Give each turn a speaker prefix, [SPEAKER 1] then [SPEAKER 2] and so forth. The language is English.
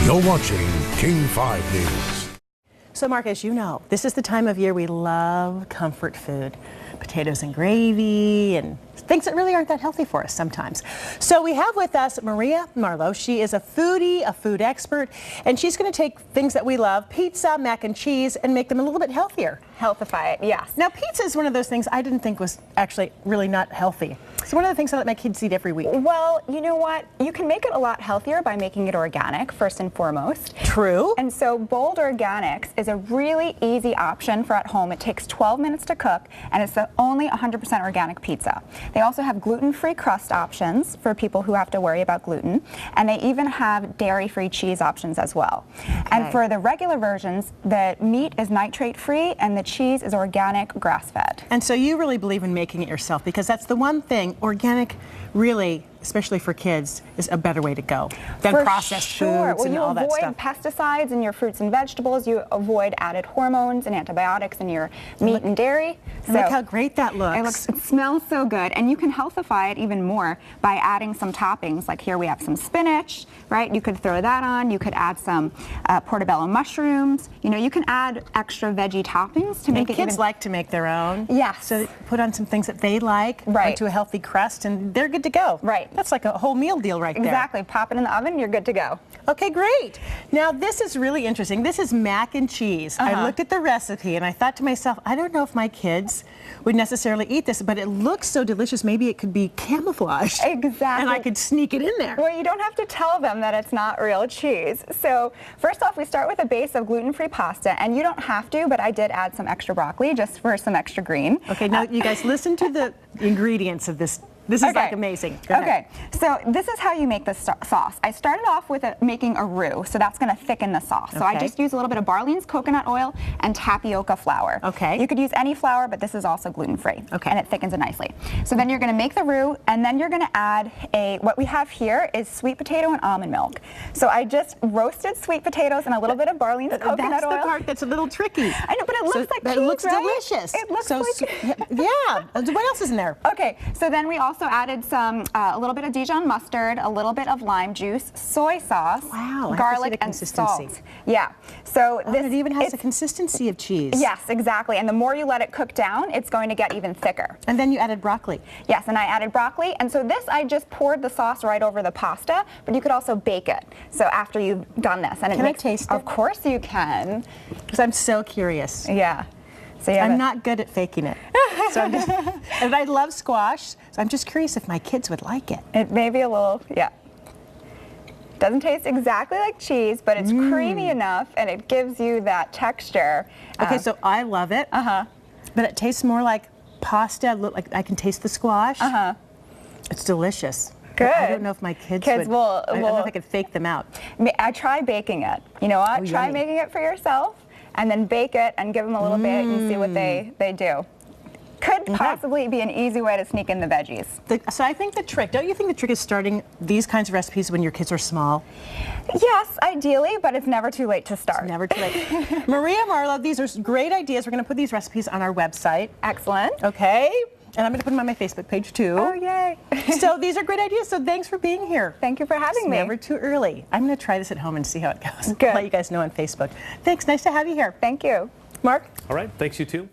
[SPEAKER 1] You're watching King 5 News.
[SPEAKER 2] So Mark, as you know, this is the time of year we love comfort food. Potatoes and gravy and things that really aren't that healthy for us sometimes. So we have with us Maria Marlowe. She is a foodie, a food expert, and she's going to take things that we love, pizza, mac and cheese, and make them a little bit healthier.
[SPEAKER 3] Healthify it, yes.
[SPEAKER 2] Now pizza is one of those things I didn't think was actually really not healthy. So one of the things I let my kids eat every week.
[SPEAKER 3] Well, you know what? You can make it a lot healthier by making it organic, first and foremost.
[SPEAKER 2] True.
[SPEAKER 3] And so Bold Organics is a really easy option for at home. It takes 12 minutes to cook, and it's the only 100% organic pizza. They also have gluten-free crust options for people who have to worry about gluten, and they even have dairy-free cheese options as well.
[SPEAKER 2] Okay.
[SPEAKER 3] And for the regular versions, the meat is nitrate-free and the cheese is organic, grass-fed.
[SPEAKER 2] And so you really believe in making it yourself, because that's the one thing, organic really, especially for kids, is a better way to go than processed foods and all that stuff.
[SPEAKER 3] You avoid pesticides in your fruits and vegetables. You avoid added hormones and antibiotics in your meat and dairy.
[SPEAKER 2] So look how great that looks.
[SPEAKER 3] It smells so good, and you can healthify it even more by adding some toppings. Like here we have some spinach, right? You could throw that on. You could add some portobello mushrooms. You know, you can add extra veggie toppings to make it.
[SPEAKER 2] Kids like to make their own.
[SPEAKER 3] Yes.
[SPEAKER 2] So put on some things that they like,
[SPEAKER 3] right,
[SPEAKER 2] onto a healthy crust, and they're good to go.
[SPEAKER 3] Right.
[SPEAKER 2] That's like a whole meal deal right there.
[SPEAKER 3] Exactly. Pop it in the oven, you're good to go.
[SPEAKER 2] Okay, great. Now this is really interesting. This is mac and cheese. I looked at the recipe and I thought to myself, I don't know if my kids would necessarily eat this, but it looks so delicious. Maybe it could be camouflaged.
[SPEAKER 3] Exactly.
[SPEAKER 2] And I could sneak it in there.
[SPEAKER 3] Well, you don't have to tell them that it's not real cheese. So first off, we start with a base of gluten-free pasta, and you don't have to, but I did add some extra broccoli just for some extra green.
[SPEAKER 2] Okay, now you guys listen to the ingredients of this. This is like amazing.
[SPEAKER 3] Okay, so this is how you make the sauce. I started off with making a roux, so that's going to thicken the sauce. So I just use a little bit of Barlean's coconut oil and tapioca flour.
[SPEAKER 2] Okay.
[SPEAKER 3] You could use any flour, but this is also gluten-free.
[SPEAKER 2] Okay.
[SPEAKER 3] And it thickens it nicely. So then you're going to make the roux, and then you're going to add what we have here is sweet potato and almond milk. So I just roasted sweet potatoes and a little bit of Barlean's coconut oil.
[SPEAKER 2] That's the part that's a little tricky.
[SPEAKER 3] I know, but it looks like cheese,
[SPEAKER 2] it looks
[SPEAKER 3] right?
[SPEAKER 2] delicious.
[SPEAKER 3] It looks like
[SPEAKER 2] yeah. What else is in there?
[SPEAKER 3] Okay, so then we also added some a little bit of Dijon mustard, a little bit of lime juice, soy sauce, garlic, and salt. Yeah. So this
[SPEAKER 2] it even has the consistency of cheese.
[SPEAKER 3] Yes, exactly. And the more you let it cook down, it's going to get even thicker.
[SPEAKER 2] And then you added broccoli.
[SPEAKER 3] Yes, and I added broccoli. And so this, I just poured the sauce right over the pasta, but you could also bake it. So after you've done this, and
[SPEAKER 2] can I taste it?
[SPEAKER 3] Of course you can.
[SPEAKER 2] Because I'm so curious.
[SPEAKER 3] Yeah. So
[SPEAKER 2] I'm not good at faking it. So I'm just, and I love squash, so I'm just curious if my kids would like it.
[SPEAKER 3] It may be a little, yeah. Doesn't taste exactly like cheese, but it's creamy enough, and it gives you that texture.
[SPEAKER 2] Okay, so I love it. But it tastes more like pasta. Like I can taste the squash. It's delicious.
[SPEAKER 3] Good.
[SPEAKER 2] I don't know if my kids would. I don't know if I could fake them out.
[SPEAKER 3] I try baking it. You know what? Try making it for yourself, and then bake it and give them a little bit and see what they do. Could possibly be an easy way to sneak in the veggies.
[SPEAKER 2] So I think the trick, don't you think the trick is starting these kinds of recipes when your kids are small?
[SPEAKER 3] Yes, ideally, but it's never too late to start.
[SPEAKER 2] It's never too late. Maria Marlowe, these are great ideas. We're going to put these recipes on our website.
[SPEAKER 3] Excellent.
[SPEAKER 2] Okay. And I'm going to put them on my Facebook page too.
[SPEAKER 3] Oh, yay.
[SPEAKER 2] So these are great ideas. So thanks for being here.
[SPEAKER 3] Thank you for having me.
[SPEAKER 2] Never too early. I'm going to try this at home and see how it goes.
[SPEAKER 3] Good.
[SPEAKER 2] I'll let you guys know on Facebook. Thanks. Nice to have you here.
[SPEAKER 3] Thank you.
[SPEAKER 2] Mark?
[SPEAKER 4] All right. Thanks, you too.